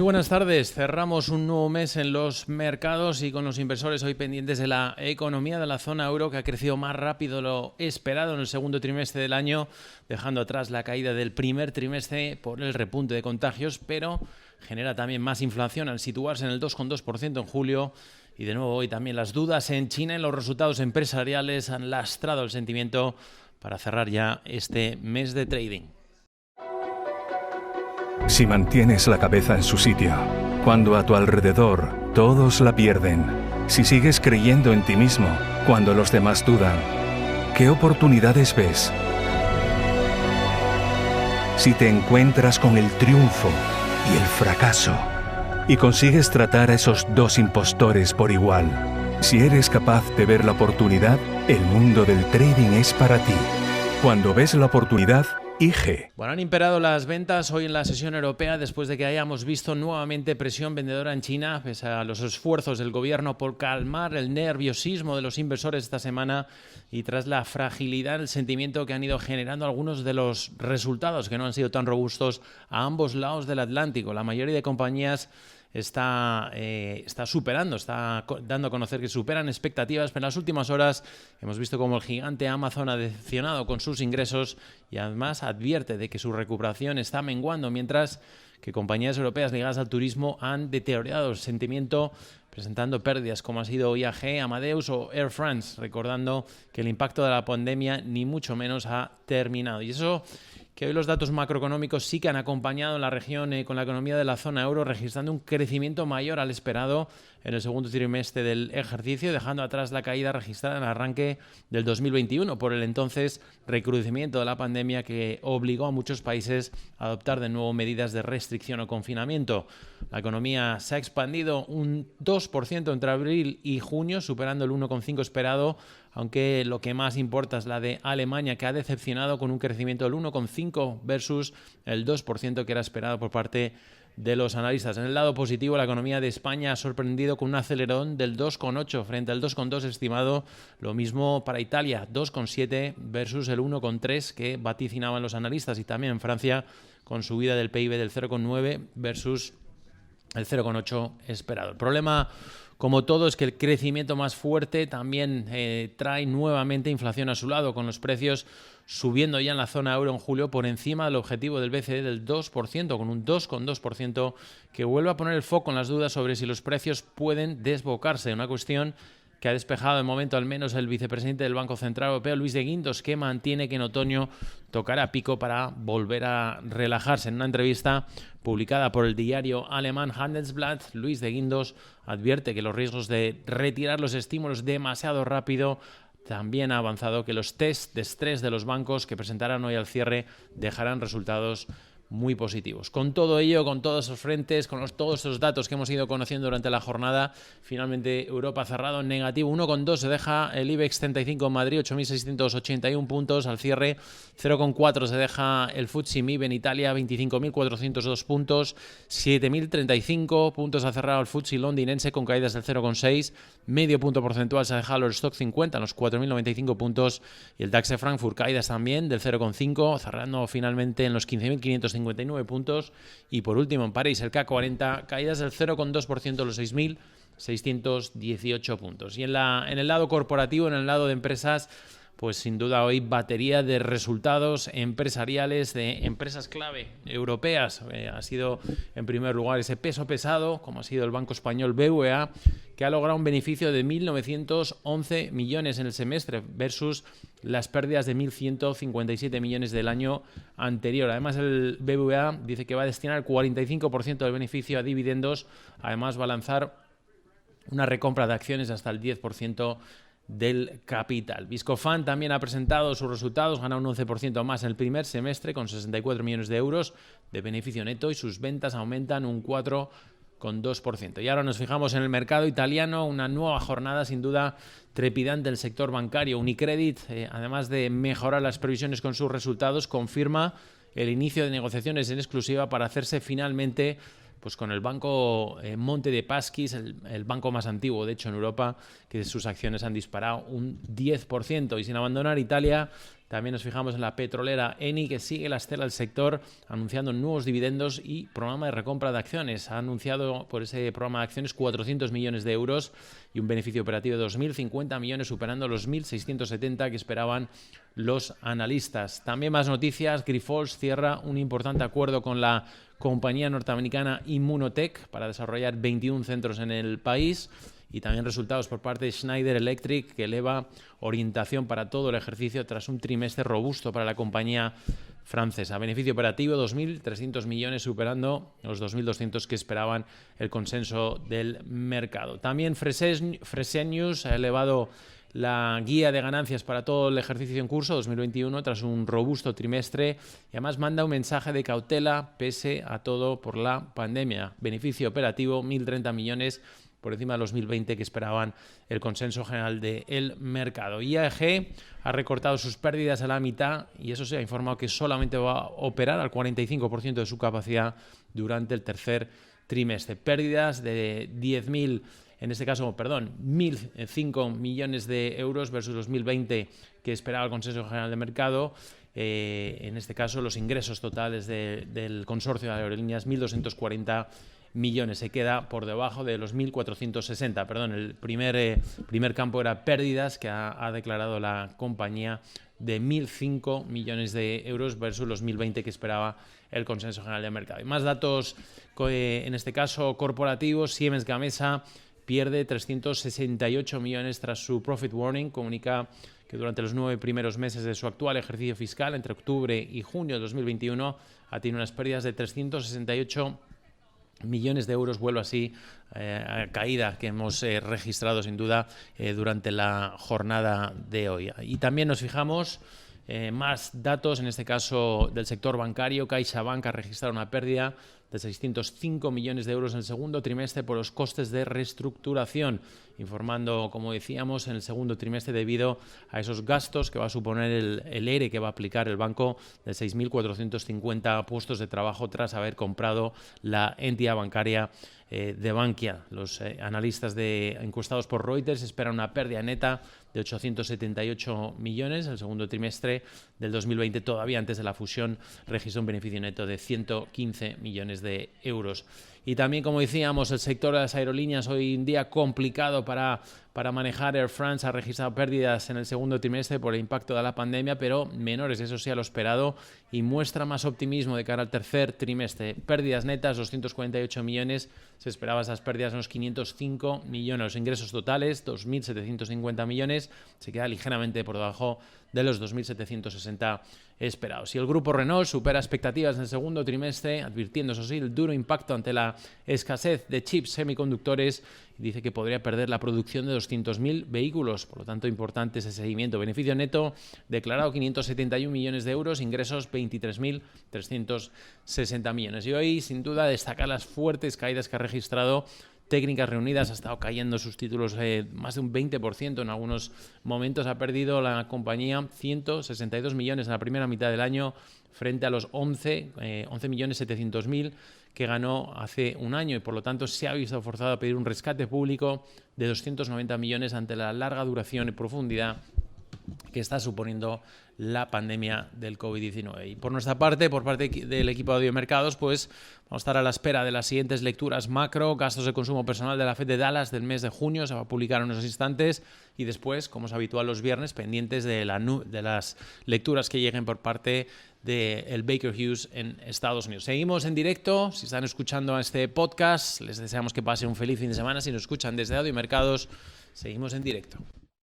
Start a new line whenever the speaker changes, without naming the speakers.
buenas tardes. Cerramos un nuevo mes en los mercados y con los inversores hoy pendientes de la economía de la zona euro, que ha crecido más rápido de lo esperado en el segundo trimestre del año, dejando atrás la caída del primer trimestre por el repunte de contagios, pero genera también más inflación al situarse en el 2,2% en julio. Y de nuevo hoy también las dudas en China en los resultados empresariales han lastrado el sentimiento para cerrar ya este mes de trading.
Si mantienes la cabeza en su sitio, cuando a tu alrededor todos la pierden, si sigues creyendo en ti mismo cuando los demás dudan, ¿qué oportunidades ves? Si te encuentras con el triunfo y el fracaso, y consigues tratar a esos dos impostores por igual, si eres capaz de ver la oportunidad, el mundo del trading es para ti. Cuando ves la oportunidad, IG.
Bueno, han imperado las ventas hoy en la sesión europea después de que hayamos visto nuevamente presión vendedora en China, pese a los esfuerzos del gobierno por calmar el nerviosismo de los inversores esta semana y tras la fragilidad del sentimiento que han ido generando algunos de los resultados que no han sido tan robustos a ambos lados del Atlántico. La mayoría de compañías está dando a conocer que superan expectativas, pero en las últimas horas hemos visto como el gigante Amazon ha decepcionado con sus ingresos y además advierte de que su recuperación está menguando, mientras que compañías europeas ligadas al turismo han deteriorado el sentimiento presentando pérdidas como ha sido IAG, Amadeus o Air France, recordando que el impacto de la pandemia ni mucho menos ha terminado. Y eso que hoy los datos macroeconómicos sí que han acompañado en la región con la economía de la zona euro, registrando un crecimiento mayor al esperado en el segundo trimestre del ejercicio, dejando atrás la caída registrada en el arranque del 2021 por el entonces recrudecimiento de la pandemia que obligó a muchos países a adoptar de nuevo medidas de restricción o confinamiento. La economía se ha expandido un 2% entre abril y junio, superando el 1,5% esperado, aunque lo que más importa es la de Alemania, que ha decepcionado con un crecimiento del 1,5% versus el 2% que era esperado por parte de los analistas. En el lado positivo, la economía de España ha sorprendido con un acelerón del 2,8% frente al 2,2% estimado. Lo mismo para Italia, 2,7% versus el 1,3% que vaticinaban los analistas. Y también en Francia, con subida del PIB del 0,9% versus el 0,8% esperado. El problema, como todo, es que el crecimiento más fuerte también trae nuevamente inflación a su lado, con los precios subiendo ya en la zona euro en julio por encima del objetivo del BCE del 2%, con un 2,2% que vuelve a poner el foco en las dudas sobre si los precios pueden desbocarse. Una cuestión que ha despejado de momento al menos el vicepresidente del Banco Central Europeo, Luis de Guindos, que mantiene que en otoño tocará pico para volver a relajarse. En una entrevista publicada por el diario alemán Handelsblatt, Luis de Guindos advierte que los riesgos de retirar los estímulos demasiado rápido. También ha avanzado que los test de estrés de los bancos que presentarán hoy al cierre dejarán resultados muy positivos. Con todo ello, con todos esos frentes, con todos esos datos que hemos ido conociendo durante la jornada, finalmente Europa ha cerrado en negativo. 1,2 se deja el IBEX 35 en Madrid, 8.681 puntos al cierre. 0,4 se deja el FTSE MIB en Italia, 25.402 puntos. 7.035 puntos ha cerrado el FTSE londinense con caídas del 0,6. Medio punto porcentual se ha dejado el Stock 50 en los 4.095 puntos. Y el DAX de Frankfurt caídas también del 0,5, cerrando finalmente en los 15.559 puntos. Y por último en París el CAC 40 caídas del 0,2% a los 6.618 puntos. Y en el lado corporativo, en el lado de empresas, pues sin duda hoy batería de resultados empresariales de empresas clave europeas. Ha sido en primer lugar ese peso pesado, como ha sido el Banco Español BBVA, que ha logrado un beneficio de 1.911 millones en el semestre versus las pérdidas de 1.157 millones del año anterior. Además, el BBVA dice que va a destinar el 45% del beneficio a dividendos. Además, va a lanzar una recompra de acciones hasta el 10% del capital. Viscofan también ha presentado sus resultados, gana un 11% más en el primer semestre con 64 millones de euros de beneficio neto y sus ventas aumentan un 4,2%. Y ahora nos fijamos en el mercado italiano, una nueva jornada sin duda trepidante del sector bancario. Unicredit, además de mejorar las previsiones con sus resultados, confirma el inicio de negociaciones en exclusiva para hacerse finalmente pues con el banco Monte dei Paschi, el banco más antiguo, de hecho, en Europa, que sus acciones han disparado un 10%. Y sin abandonar Italia, También nos fijamos en la petrolera Eni, que sigue la estela del sector anunciando nuevos dividendos y programa de recompra de acciones. Ha anunciado por ese programa de acciones 400 millones de euros y un beneficio operativo de 2.050 millones, superando los 1.670 que esperaban los analistas. También más noticias. Grifols cierra un importante acuerdo con la compañía norteamericana Immunotech para desarrollar 21 centros en el país. Y también resultados por parte de Schneider Electric, que eleva orientación para todo el ejercicio tras un trimestre robusto para la compañía francesa. Beneficio operativo 2.300 millones, superando los 2.200 que esperaban el consenso del mercado. También Fresenius ha elevado la guía de ganancias para todo el ejercicio en curso 2021 tras un robusto trimestre y además manda un mensaje de cautela pese a todo por la pandemia. Beneficio operativo 1.030 millones por encima de los 1.020 que esperaban el consenso general del mercado. IAG ha recortado sus pérdidas a la mitad y eso se ha informado que solamente va a operar al 45% de su capacidad durante el tercer trimestre. Pérdidas de 1.005 millones de euros versus los 1.020 que esperaba el consenso general del mercado. En este caso, los ingresos totales del consorcio de aerolíneas, 1.240 millones. Se queda por debajo de los 1.460. Perdón, el primer campo era pérdidas que ha declarado la compañía de 1.005 millones de euros versus los 1.020 que esperaba el consenso general del mercado. Y más datos, en este caso corporativos. Siemens Gamesa pierde 368 millones tras su profit warning. Comunica que durante los 9 primeros meses de su actual ejercicio fiscal, entre octubre y junio de 2021, ha tenido unas pérdidas de 368 millones de euros. Vuelvo así a caída que hemos registrado sin duda durante la jornada de hoy. Y también nos fijamos más datos, en este caso del sector bancario. CaixaBank ha registrado una pérdida de 605 millones de euros en el segundo trimestre por los costes de reestructuración, informando, como decíamos, en el segundo trimestre debido a esos gastos que va a suponer el ERE que va a aplicar el banco de 6.450 puestos de trabajo tras haber comprado la entidad bancaria de Bankia. Los analistas encuestados por Reuters esperan una pérdida neta de 878 millones. El segundo trimestre del 2020, todavía antes de la fusión, registró un beneficio neto de 115 millones de euros. Y también, como decíamos, el sector de las aerolíneas hoy en día complicado para manejar. Air France ha registrado pérdidas en el segundo trimestre por el impacto de la pandemia, pero menores, eso sí, a lo esperado, y muestra más optimismo de cara al tercer trimestre. Pérdidas netas, 248 millones. Se esperaba esas pérdidas unos 505 millones. Los ingresos totales, 2.750 millones. Se queda ligeramente por debajo de los 2.760 esperados. Y el grupo Renault supera expectativas en el segundo trimestre, advirtiendo, eso sí, el duro impacto ante la escasez de chips semiconductores. Dice que podría perder la producción de 200.000 vehículos. Por lo tanto, importante ese seguimiento. Beneficio neto declarado 571 millones de euros, ingresos 23.360 millones. Y hoy, sin duda, destacar las fuertes caídas que ha registrado Técnicas Reunidas. Ha estado cayendo sus títulos más de un 20%. En algunos momentos ha perdido la compañía 162 millones en la primera mitad del año frente a los 11.700.000 que ganó hace un año, y por lo tanto se ha visto forzado a pedir un rescate público de 290 millones ante la larga duración y profundidad que está suponiendo la pandemia del COVID-19. Y por nuestra parte, por parte del equipo de Audiomercados, pues vamos a estar a la espera de las siguientes lecturas macro. Gastos de consumo personal de la Fed de Dallas del mes de junio se va a publicar en unos instantes, y después, como es habitual los viernes, pendientes de las lecturas que lleguen por parte del Baker Hughes en Estados Unidos. Seguimos en directo. Si están escuchando este podcast, les deseamos que pasen un feliz fin de semana. Si nos escuchan desde Audiomercados, seguimos en directo.